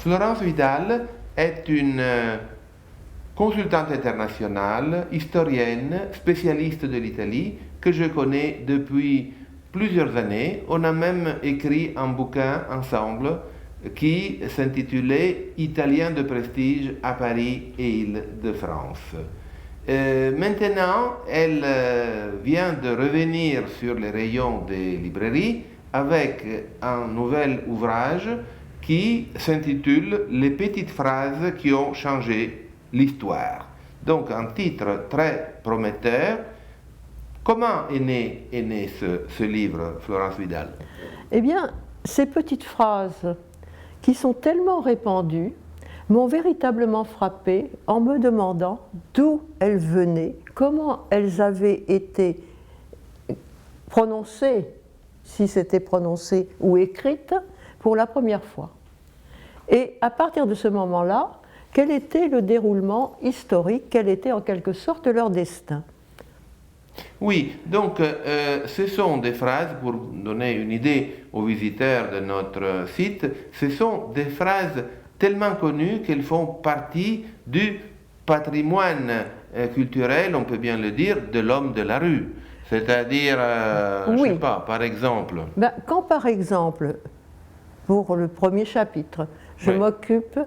Florence Vidal est une consultante internationale, historienne, spécialiste de l'Italie, que je connais depuis plusieurs années. On a même écrit un bouquin ensemble qui s'intitulait Italiens de prestige à Paris et Île-de-France. Maintenant, elle vient de revenir sur les rayons des librairies avec un nouvel ouvrage qui s'intitule Les petites phrases qui ont changé l'histoire. Donc un titre très prometteur. Comment est né ce livre, Florence Vidal? Eh bien, ces petites phrases qui sont tellement répandues m'ont véritablement frappée en me demandant d'où elles venaient, comment elles avaient été prononcées, si c'était prononcé ou écrite, pour la première fois. Et à partir de ce moment-là, quel était le déroulement historique, quel était en quelque sorte leur destin? Oui, donc ce sont des phrases, pour donner une idée aux visiteurs de notre site, ce sont des phrases tellement connues qu'elles font partie du patrimoine culturel, on peut bien le dire, de l'homme de la rue. C'est-à-dire, oui. Je ne sais pas, par exemple... Quand par exemple, pour le premier chapitre, je oui. m'occupe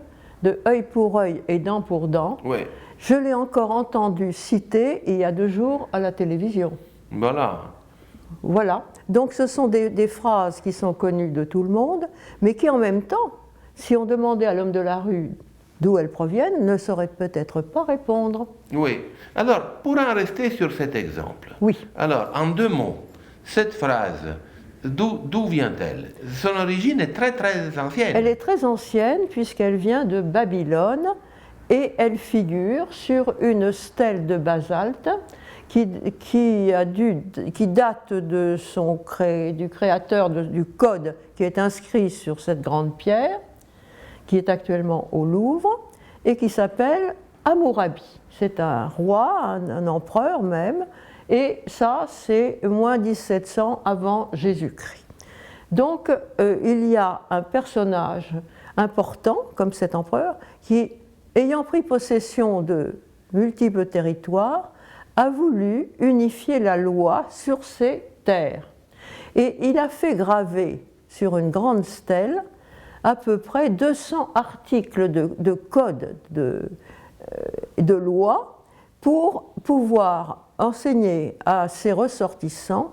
de œil pour œil et dent pour dent, oui. Je l'ai encore entendu citer il y a 2 jours à la télévision. Voilà. Voilà. Donc ce sont des phrases qui sont connues de tout le monde, mais qui en même temps, si on demandait à l'homme de la rue d'où elles proviennent, ne saurait peut-être pas répondre. Oui. Alors, pour en rester sur cet exemple, oui. Alors, en 2 mots, cette phrase, d'où vient-elle? Son origine est très très ancienne. Elle est très ancienne puisqu'elle vient de Babylone et elle figure sur une stèle de basalte qui date de du créateur du code qui est inscrit sur cette grande pierre, qui est actuellement au Louvre, et qui s'appelle Hammurabi. C'est un roi, un empereur même, et ça c'est moins 1700 avant Jésus-Christ. Donc il y a un personnage important, comme cet empereur, qui, ayant pris possession de multiples territoires, a voulu unifier la loi sur ces terres. Et il a fait graver sur une grande stèle à peu près 200 articles de code de loi pour pouvoir enseigner à ses ressortissants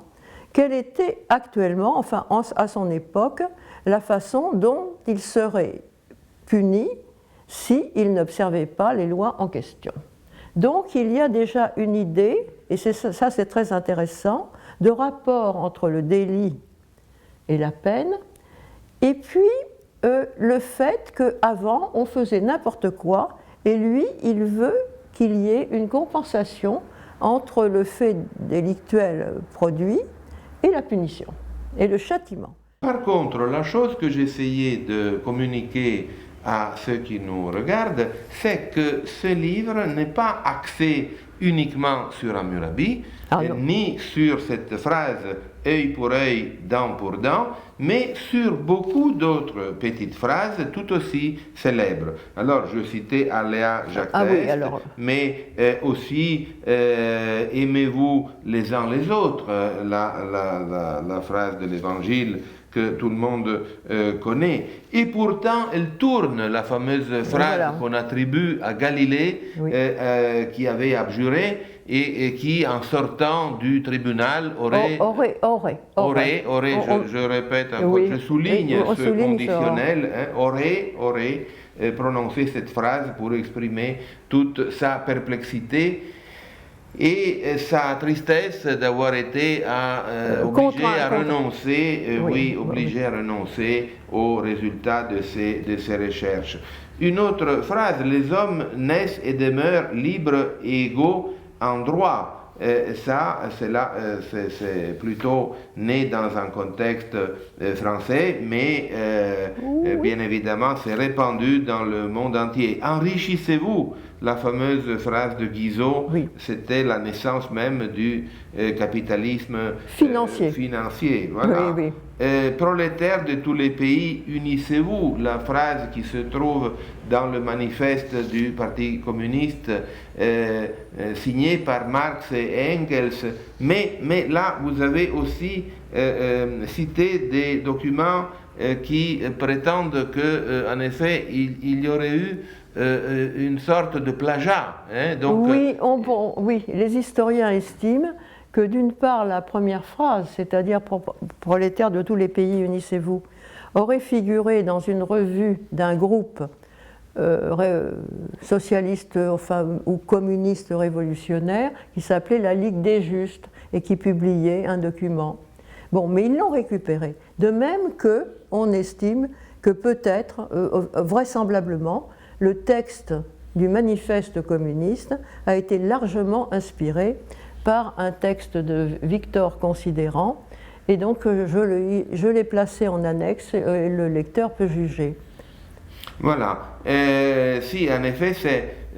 quelle était actuellement, enfin à son époque, la façon dont ils seraient punis s'ils n'observaient pas les lois en question. Donc il y a déjà une idée, et ça c'est très intéressant, de rapport entre le délit et la peine, et puis le fait qu'avant on faisait n'importe quoi, et lui il veut qu'il y ait une compensation entre le fait délictuel produit et la punition, et le châtiment. Par contre, la chose que j'essayais de communiquer à ceux qui nous regardent, c'est que ce livre n'est pas axé uniquement sur Hammurabi, ni sur cette phrase « œil pour œil, dent pour dent », mais sur beaucoup d'autres petites phrases tout aussi célèbres. Alors, je citais Aléa Jacques d'Este, mais aussi « aimez-vous les uns les autres », la phrase de l'Évangile que tout le monde connaît. Et pourtant, elle tourne la fameuse phrase qu'on attribue à Galilée, qui avait abjuré et qui, en sortant du tribunal, aurait, je répète encore, je souligne ce conditionnel, aurait prononcé cette phrase pour exprimer toute sa perplexité et sa tristesse d'avoir été obligé à renoncer aux résultats de ses recherches. Une autre phrase, les hommes naissent et demeurent libres et égaux en droit. C'est plutôt né dans un contexte français, mais bien évidemment, c'est répandu dans le monde entier. Enrichissez-vous, la fameuse phrase de Guizot, Oui. c'était la naissance même du capitalisme financier. Voilà. Oui, Prolétaires de tous les pays, unissez-vous, la phrase qui se trouve dans le manifeste du Parti communiste signé par Marx et Engels. Mais là, vous avez aussi cité des documents qui prétendent qu'en effet, il y aurait eu une sorte de plagiat. Hein, donc, oui, les historiens estiment que d'une part, la première phrase, c'est-à-dire prolétaires de tous les pays, unissez-vous, aurait figuré dans une revue d'un groupe socialiste ou communiste révolutionnaire qui s'appelait la Ligue des Justes et qui publiait un document. Bon, mais ils l'ont récupéré. De même qu'on estime que peut-être, vraisemblablement, le texte du manifeste communiste a été largement inspiré par un texte de Victor Considérant, et donc je l'ai placé en annexe et le lecteur peut juger. Voilà. Si, en effet,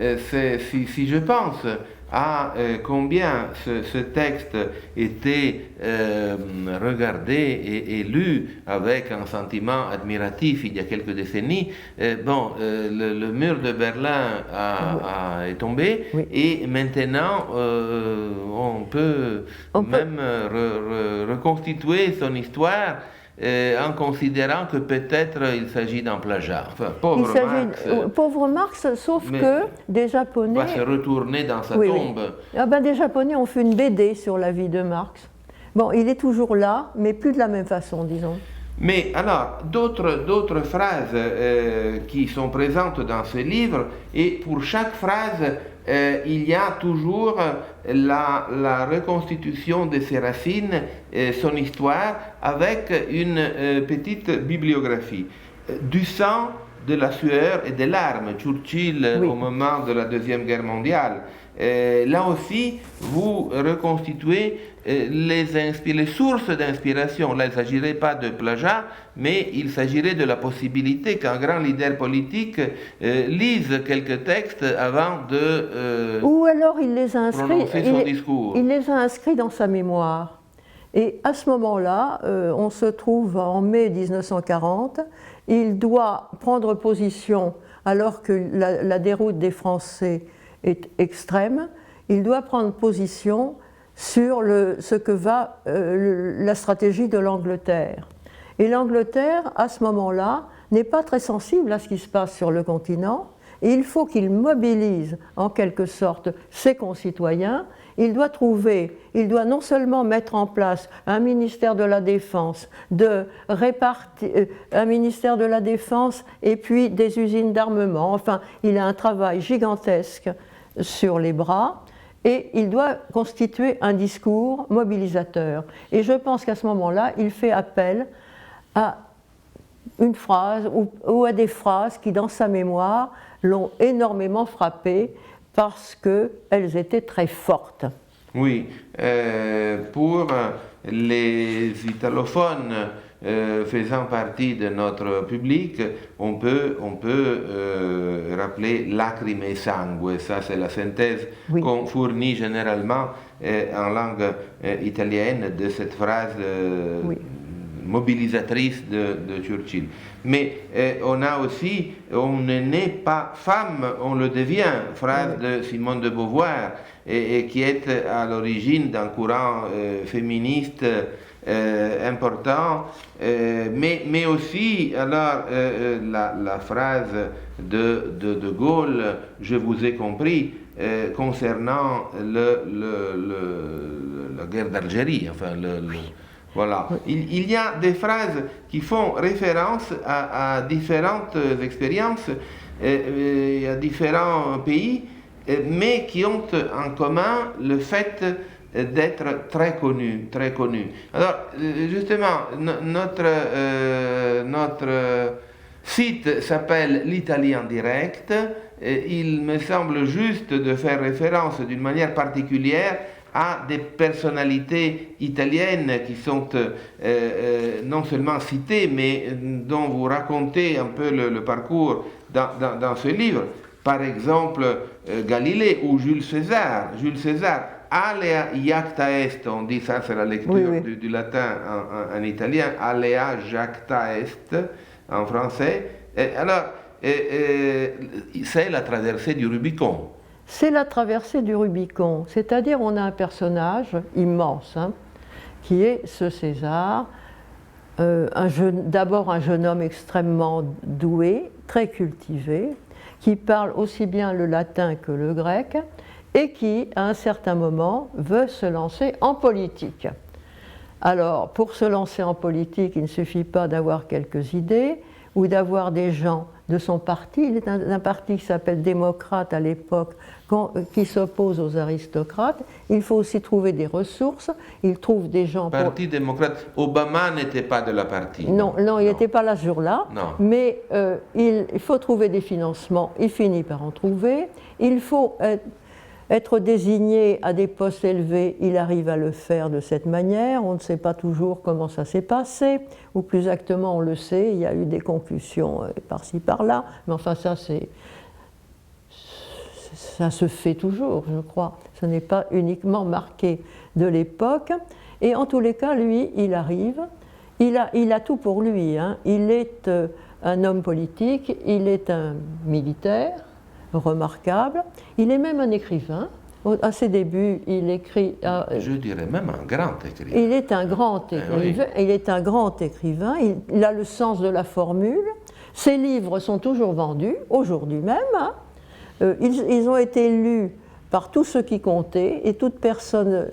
si je pense à combien ce texte était regardé et lu avec un sentiment admiratif il y a quelques décennies, le mur de Berlin est tombé, oui. Et maintenant on peut même reconstituer son histoire en considérant que peut-être il s'agit d'un plagiat. Enfin, pauvre Marx, sauf que des Japonais... va se retourner dans sa tombe. Oui. Des Japonais ont fait une BD sur la vie de Marx. Bon, il est toujours là, mais plus de la même façon, disons. Mais alors, d'autres phrases qui sont présentes dans ce livre, et pour chaque phrase, il y a toujours la reconstitution de ses racines, son histoire, avec une petite bibliographie. Du sang, de la sueur et des larmes, Churchill au moment de la Deuxième Guerre mondiale. Là aussi, vous reconstituez les sources d'inspiration. Là, il ne s'agirait pas de plagiat, mais il s'agirait de la possibilité qu'un grand leader politique lise quelques textes avant de ou alors il les a inscrits, prononcer son discours. Il les a inscrits dans sa mémoire. Et à ce moment-là, on se trouve en mai 1940, il doit prendre position alors que la déroute des Français est extrême, il doit prendre position sur ce que va la stratégie de l'Angleterre. Et l'Angleterre, à ce moment-là, n'est pas très sensible à ce qui se passe sur le continent, et il faut qu'il mobilise en quelque sorte ses concitoyens. Il doit non seulement mettre en place un ministère de la Défense, un ministère de la Défense et puis des usines d'armement. Enfin, il a un travail gigantesque sur les bras et il doit constituer un discours mobilisateur. Et je pense qu'à ce moment-là, il fait appel à une phrase ou à des phrases qui, dans sa mémoire, l'ont énormément frappé parce qu'elles étaient très fortes. Oui, pour les italophones faisant partie de notre public, on peut rappeler lacrime et sangue. Ça, c'est la synthèse qu'on fournit généralement en langue italienne de cette phrase mobilisatrice de Churchill. Mais on a aussi, on ne naît pas femme, on le devient, phrase de Simone de Beauvoir, et qui est à l'origine d'un courant féministe important, mais aussi alors la phrase de Gaulle, je vous ai compris, concernant la guerre d'Algérie, enfin voilà. Il y a des phrases qui font référence à différentes expériences et à différents pays, mais qui ont en commun le fait d'être très connus. Alors, justement, notre site s'appelle l'Italie en direct. Il me semble juste de faire référence d'une manière particulière à des personnalités italiennes qui sont non seulement citées, mais dont vous racontez un peu le parcours dans ce livre. par exemple, Galilée ou Jules César. Jules César, alea iacta est, on dit ça, c'est la lecture du latin en italien, alea jacta est en français. Et alors, c'est la traversée du Rubicon. C'est la traversée du Rubicon, c'est-à-dire on a un personnage immense, hein, qui est ce César, d'abord un jeune homme extrêmement doué, très cultivé, qui parle aussi bien le latin que le grec, et qui, à un certain moment, veut se lancer en politique. Alors, pour se lancer en politique, il ne suffit pas d'avoir quelques idées ou d'avoir des gens de son parti. Il est d'un parti qui s'appelle démocrate à l'époque, qui s'oppose aux aristocrates. Il faut aussi trouver des ressources. Il trouve des gens... Parti démocrate. Obama n'était pas de la partie. Non, il n'était pas là ce jour-là. Mais il faut trouver des financements. Il finit par en trouver. Il faut être désigné à des postes élevés, il arrive à le faire de cette manière. On ne sait pas toujours comment ça s'est passé, ou plus exactement, on le sait, il y a eu des concussions par-ci, par-là, mais enfin ça se fait toujours, je crois. Ce n'est pas uniquement marqué de l'époque. Et en tous les cas, lui, il arrive, il a tout pour lui, hein. Il est un homme politique, il est un militaire, remarquable. Il est même un écrivain. À ses débuts, il écrit... Je dirais même un grand écrivain. Il est un grand écrivain. Oui. Il est un grand écrivain. Il a le sens de la formule. Ses livres sont toujours vendus, aujourd'hui même. Hein. Ils ont été lus par tous ceux qui comptaient et toute personne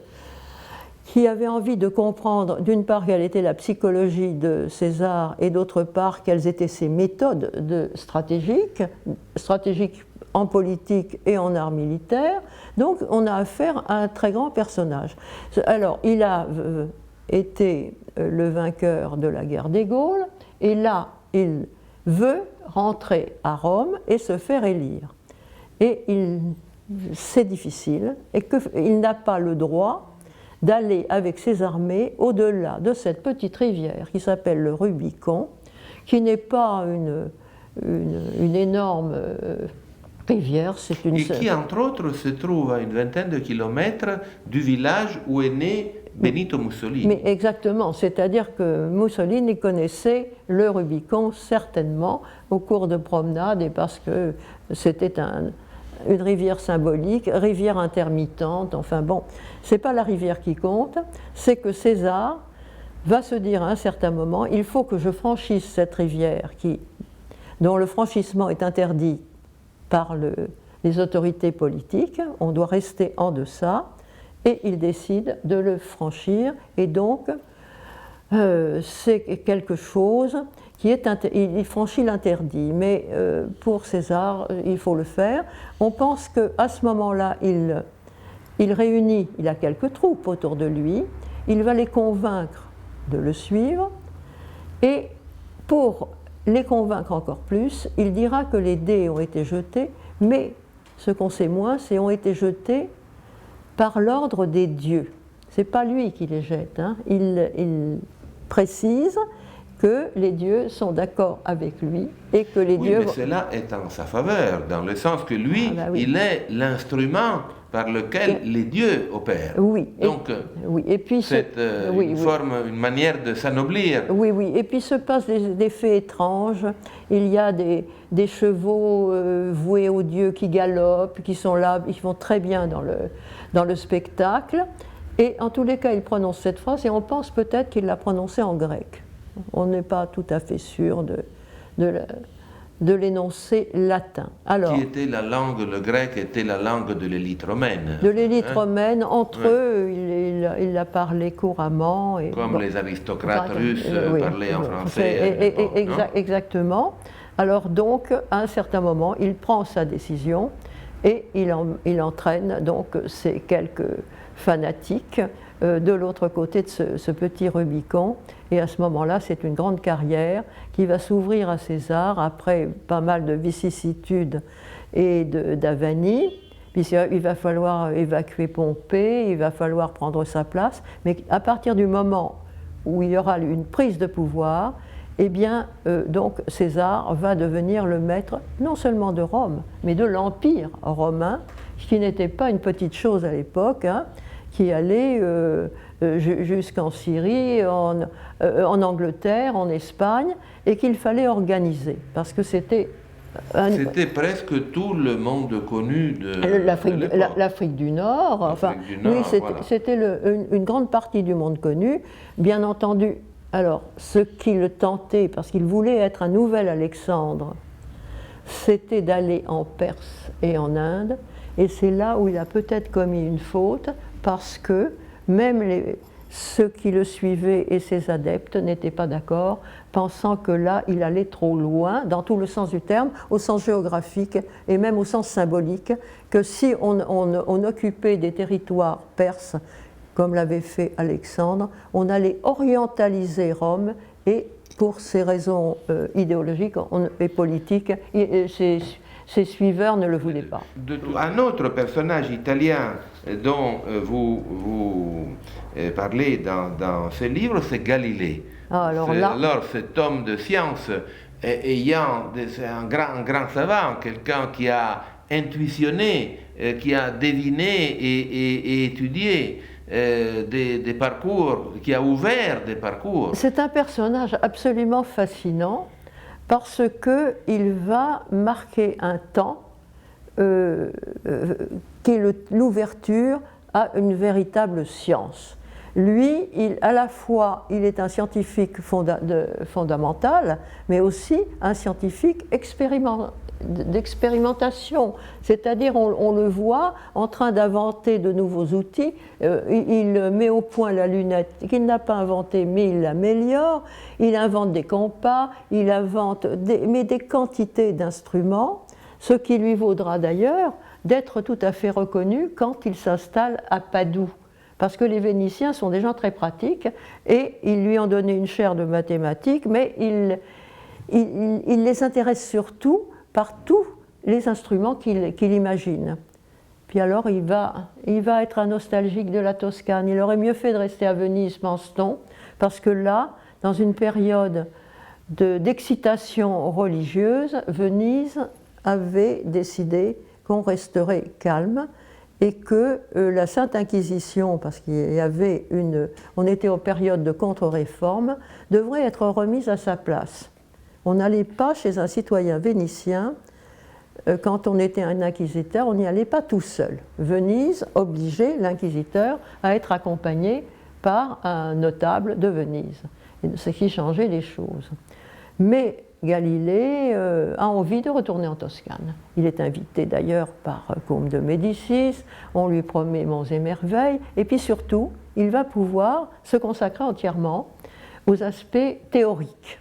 qui avait envie de comprendre, d'une part, quelle était la psychologie de César et d'autre part, quelles étaient ses méthodes stratégiques en politique et en art militaire. Donc on a affaire à un très grand personnage. Alors il a été le vainqueur de la guerre des Gaules et là il veut rentrer à Rome et se faire élire. Et c'est difficile et qu'il n'a pas le droit d'aller avec ses armées au-delà de cette petite rivière qui s'appelle le Rubicon, qui n'est pas une énorme rivière, c'est une... Et qui, entre autres, se trouve à une vingtaine de kilomètres du village où est né Benito Mussolini. Mais exactement, c'est-à-dire que Mussolini connaissait le Rubicon certainement au cours de promenades et parce que c'était une rivière symbolique, rivière intermittente, enfin bon, c'est pas la rivière qui compte, c'est que César va se dire à un certain moment, il faut que je franchisse cette rivière dont le franchissement est interdit par les autorités politiques, on doit rester en deçà, et il décide de le franchir, et donc c'est quelque chose qui est... Il franchit l'interdit, mais pour César, il faut le faire. On pense qu'à ce moment-là, il réunit, il a quelques troupes autour de lui, il va les convaincre de le suivre, et pour les convaincre encore plus, il dira que les dés ont été jetés, mais ce qu'on sait moins, c'est qu'ils ont été jetés par l'ordre des dieux. Ce n'est pas lui qui les jette. Hein. Il précise que les dieux sont d'accord avec lui et que les dieux... Mais cela est en sa faveur, dans le sens que lui, il est l'instrument par lequel les dieux opèrent. Oui. Donc, et puis c'est une manière de s'anoblir. Oui. Et puis se passent des faits étranges. Il y a des chevaux voués aux dieux qui galopent, qui sont là, ils vont très bien dans le spectacle. Et en tous les cas, il prononce cette phrase et on pense peut-être qu'il l'a prononcée en grec. On n'est pas tout à fait sûr de l'énoncé latin. Alors, qui était la langue, le grec était la langue de l'élite romaine. De l'élite romaine, entre eux, il l'a parlé couramment. Et, comme les aristocrates russes parlaient en français. Exactement. Alors donc, à un certain moment, il prend sa décision et il entraîne donc ces quelques fanatiques de l'autre côté de ce petit Rubicon. Et à ce moment-là, c'est une grande carrière qui va s'ouvrir à César après pas mal de vicissitudes et d'avanies. Puisqu'il va falloir évacuer Pompée, il va falloir prendre sa place. Mais à partir du moment où il y aura une prise de pouvoir, eh bien, donc César va devenir le maître non seulement de Rome, mais de l'Empire romain, qui n'était pas une petite chose à l'époque, hein, qui allait jusqu'en Syrie, en Angleterre, en Espagne, et qu'il fallait organiser, parce que c'était... C'était presque tout le monde connu de l'Afrique du Nord. Enfin, oui, c'était une grande partie du monde connu, bien entendu. Alors, ce qui le tentait, parce qu'il voulait être un nouvel Alexandre, c'était d'aller en Perse et en Inde, et c'est là où il a peut-être commis une faute, parce que même ceux qui le suivaient et ses adeptes n'étaient pas d'accord, pensant que là, il allait trop loin, dans tout le sens du terme, au sens géographique et même au sens symbolique, que si on occupait des territoires perses, comme l'avait fait Alexandre, on allait orientaliser Rome, et pour ces raisons idéologiques et politiques, ses suiveurs ne le voulaient pas. Un autre personnage italien dont vous parlez dans ce livre, c'est Galilée. Alors cet homme de science, ayant un grand savant, quelqu'un qui a intuitionné, qui a deviné et étudié des parcours, qui a ouvert des parcours. C'est un personnage absolument fascinant, parce qu'il va marquer un temps qui est l'ouverture à une véritable science. Lui, à la fois, il est un scientifique fondamental, mais aussi un scientifique d'expérimentation. C'est-à-dire, on le voit en train d'inventer de nouveaux outils. Il met au point la lunette qu'il n'a pas inventée, mais il l'améliore. Il invente des compas, il invente des quantités d'instruments, ce qui lui vaudra d'ailleurs d'être tout à fait reconnu quand il s'installe à Padoue. Parce que les Vénitiens sont des gens très pratiques, et ils lui ont donné une chaire de mathématiques, mais il les intéresse surtout par tous les instruments qu'il imagine. Puis alors, il va être un nostalgique de la Toscane. Il aurait mieux fait de rester à Venise, pense-t-on, parce que là, dans une période d'excitation religieuse, Venise avait décidé qu'on resterait calme, et que la Sainte Inquisition, parce on était en période de contre-réforme, devrait être remise à sa place. On n'allait pas chez un citoyen vénitien, quand on était un inquisiteur, on n'y allait pas tout seul. Venise obligeait l'inquisiteur à être accompagné par un notable de Venise, ce qui changeait les choses. Mais Galilée a envie de retourner en Toscane. Il est invité d'ailleurs par Côme de Médicis, on lui promet monts et merveilles, et puis surtout, il va pouvoir se consacrer entièrement aux aspects théoriques.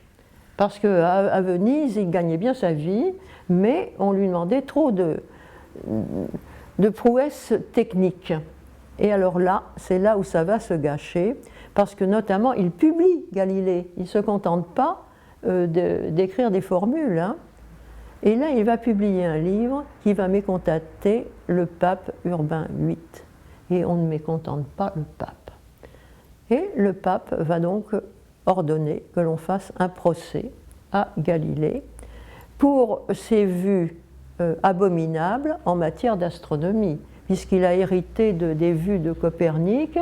Parce qu'à Venise, il gagnait bien sa vie, mais on lui demandait trop de prouesses techniques. Et alors là, c'est là où ça va se gâcher, parce que notamment, il publie Galilée. Il ne se contente pas d'écrire des formules. Hein. Et là, il va publier un livre qui va mécontenter le pape Urbain VIII. Et on ne mécontente pas le pape. Et le pape va donc ordonner que l'on fasse un procès à Galilée pour ses vues abominables en matière d'astronomie, puisqu'il a hérité des vues de Copernic,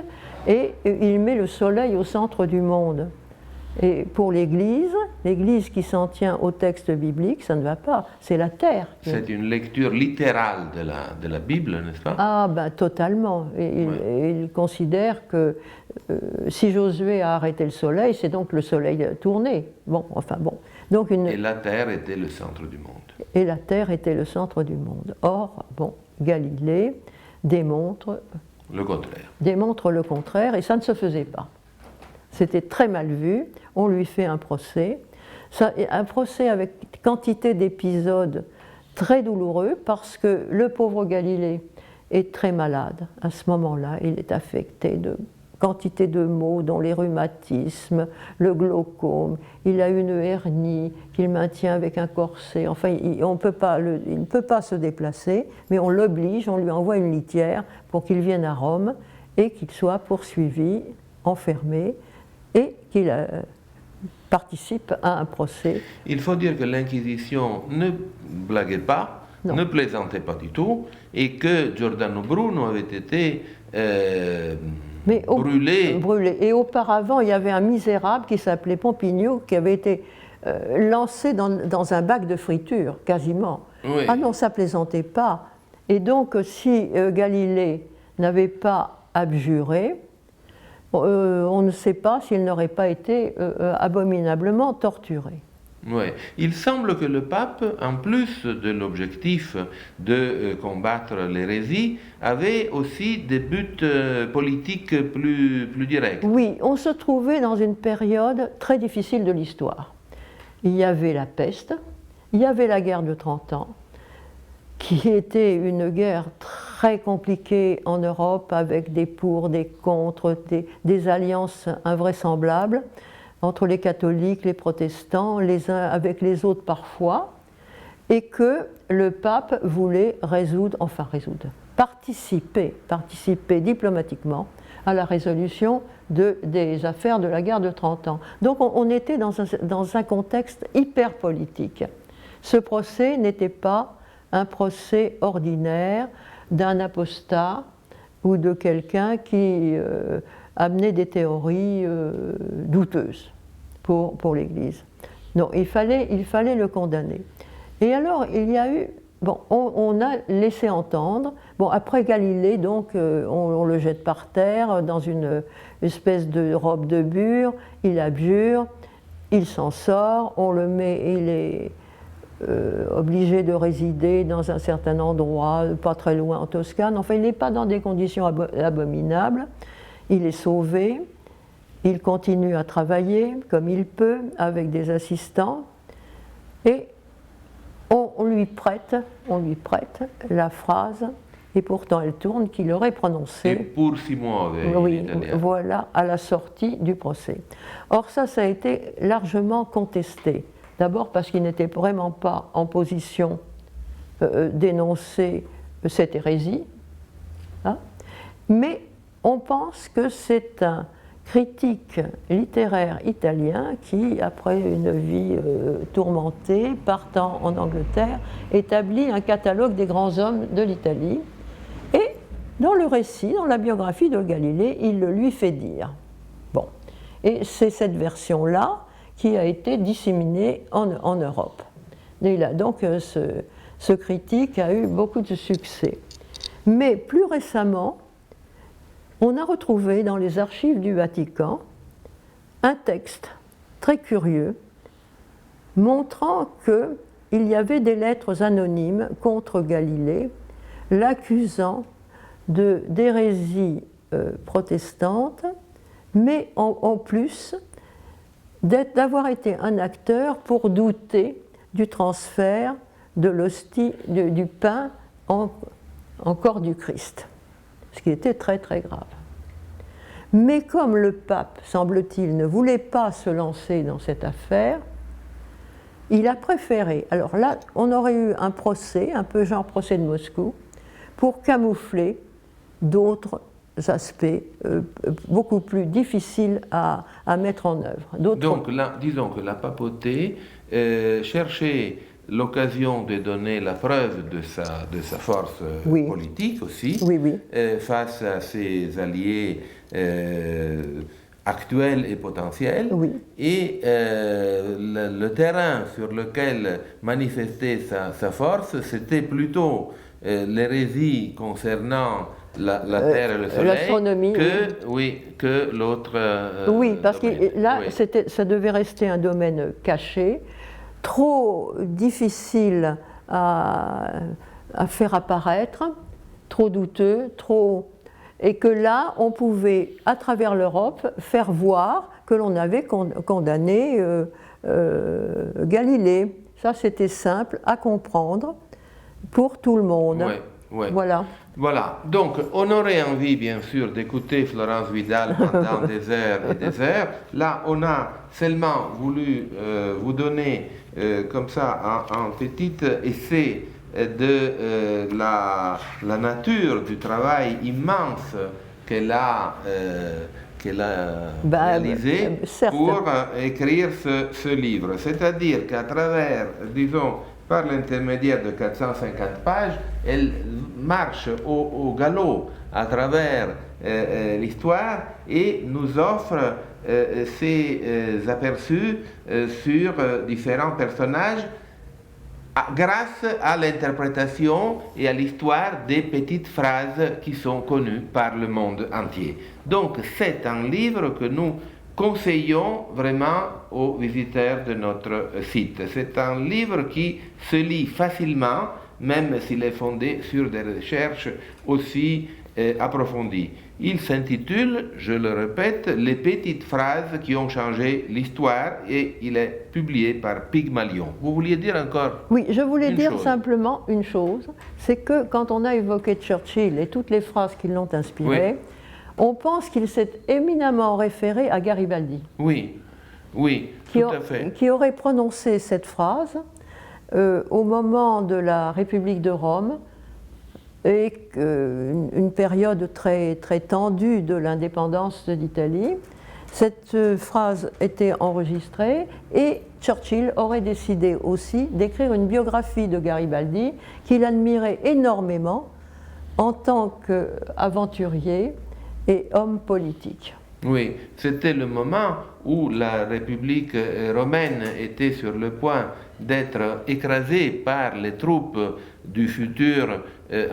et il met le soleil au centre du monde. Et pour l'Église qui s'en tient au texte biblique, ça ne va pas, c'est la Terre. C'est une lecture littérale de la Bible, n'est-ce pas? Ah ben totalement. Il considère que si Josué a arrêté le soleil, c'est donc le soleil tourné. Bon, enfin bon. Donc et la Terre était le centre du monde. Et la Terre était le centre du monde. Or, bon, Galilée démontre le contraire. Démontre le contraire, et ça ne se faisait pas. C'était très mal vu, on lui fait un procès avec quantité d'épisodes très douloureux, parce que le pauvre Galilée est très malade à ce moment-là, il est affecté de quantité de maux, dont les rhumatismes, le glaucome, il a une hernie qu'il maintient avec un corset, enfin il ne peut pas se déplacer, mais on l'oblige, on lui envoie une litière pour qu'il vienne à Rome et qu'il soit poursuivi, enfermé, et participe à un procès. Il faut dire que l'Inquisition ne blaguait pas, Non. ne plaisantait pas du tout, et que Giordano Bruno avait été brûlé. Brûlé. Et auparavant, il y avait un misérable qui s'appelait Pompigno qui avait été lancé dans un bac de friture, quasiment. Oui. Ah non, ça plaisantait pas. Et donc, si Galilée n'avait pas abjuré, on ne sait pas s'il n'aurait pas été abominablement torturé. Oui. Il semble que le pape, en plus de l'objectif de combattre l'hérésie, avait aussi des buts politiques plus directs. Oui, on se trouvait dans une période très difficile de l'histoire. Il y avait la peste, il y avait la guerre de 30 ans, qui était une guerre très compliquée en Europe, avec des pour, des contre, des alliances invraisemblables entre les catholiques, les protestants, les uns avec les autres parfois, et que le pape voulait participer diplomatiquement à la résolution des affaires de la guerre de 30 ans. Donc on était dans un contexte hyper politique. Ce procès n'était pas un procès ordinaire d'un apostat ou de quelqu'un qui amenait des théories douteuses pour l'Église. Non, il fallait le condamner. Et alors, il y a eu... Bon, on a laissé entendre... Bon, après Galilée, donc, on le jette par terre dans une espèce de robe de bure, il abjure, il s'en sort, on le met... Il est obligé de résider dans un certain endroit, pas très loin en Toscane. Enfin, il n'est pas dans des conditions abominables. Il est sauvé. Il continue à travailler comme il peut avec des assistants. Et on lui prête la phrase, et pourtant elle tourne, qu'il aurait prononcée. Et pour 6 mois, oui, voilà, à la sortie du procès. Or, ça a été largement contesté. D'abord parce qu'il n'était vraiment pas en position d'énoncer cette hérésie, hein, mais on pense que c'est un critique littéraire italien qui, après une vie tourmentée, partant en Angleterre, établit un catalogue des grands hommes de l'Italie. Et dans le récit, dans la biographie de Galilée, il le lui fait dire. Bon. Et c'est cette version-là qui a été disséminée en Europe. Et là, donc, ce critique a eu beaucoup de succès. Mais plus récemment, on a retrouvé dans les archives du Vatican un texte très curieux montrant qu'il y avait des lettres anonymes contre Galilée, l'accusant d'hérésie protestante, mais en plus d'avoir été un acteur pour douter du transfert de l'hostie, du pain en corps du Christ, ce qui était très très grave. Mais comme le pape, semble-t-il, ne voulait pas se lancer dans cette affaire, il a préféré, alors là on aurait eu un procès, un peu genre procès de Moscou, pour camoufler d'autres aspects beaucoup plus difficiles à mettre en œuvre. Donc là, disons que la papauté cherchait l'occasion de donner la preuve de sa force politique aussi, face à ses alliés actuels et potentiels. Et le terrain sur lequel manifester sa force, c'était plutôt l'hérésie concernant la Terre et le Soleil que l'autre parce que là, ça devait rester un domaine caché, trop difficile à faire apparaître, trop douteux, et que là, on pouvait, à travers l'Europe, faire voir que l'on avait condamné Galilée. Ça, c'était simple à comprendre pour tout le monde. Voilà. Donc, on aurait envie, bien sûr, d'écouter Florence Vidal pendant des heures et des heures. Là, on a seulement voulu vous donner, comme ça, un petit essai de la nature du travail immense qu'elle a qu'elle a réalisé pour écrire ce livre. C'est-à-dire qu'à travers, disons, par l'intermédiaire de 450 pages, elle marche au galop à travers l'histoire et nous offre ces aperçus sur différents personnages grâce à l'interprétation et à l'histoire des petites phrases qui sont connues par le monde entier. Donc c'est un livre que nous conseillons vraiment aux visiteurs de notre site. C'est un livre qui se lit facilement, même s'il est fondé sur des recherches aussi approfondies. Il s'intitule, je le répète, Les petites phrases qui ont changé l'histoire et il est publié par Pygmalion. Vous vouliez dire encore? Oui, je voulais dire simplement une chose, c'est que quand on a évoqué Churchill et toutes les phrases qui l'ont inspiré, on pense qu'il s'est éminemment référé à Garibaldi. Oui, oui, tout à fait. Qui aurait prononcé cette phrase au moment de la République de Rome, et une période très, très tendue de l'indépendance de l'Italie. Cette phrase était enregistrée et Churchill aurait décidé aussi d'écrire une biographie de Garibaldi qu'il admirait énormément en tant qu'aventurier et homme politique. Oui, c'était le moment où la République romaine était sur le point d'être écrasée par les troupes du futur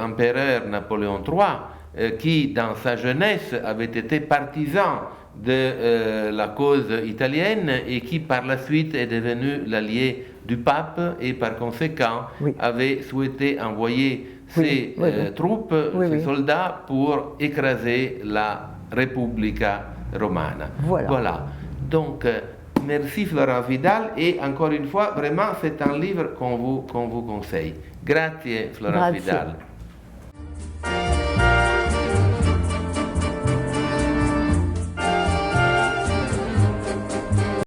empereur Napoléon III, qui, dans sa jeunesse, avait été partisan de la cause italienne et qui, par la suite, est devenu l'allié du pape et, par conséquent, avait souhaité envoyer ses troupes, ses soldats, pour écraser la Repubblica Romana. Voilà. Donc, merci Florence Vidal et encore une fois, vraiment, c'est un livre qu'on vous conseille. Grazie Florence Vidal.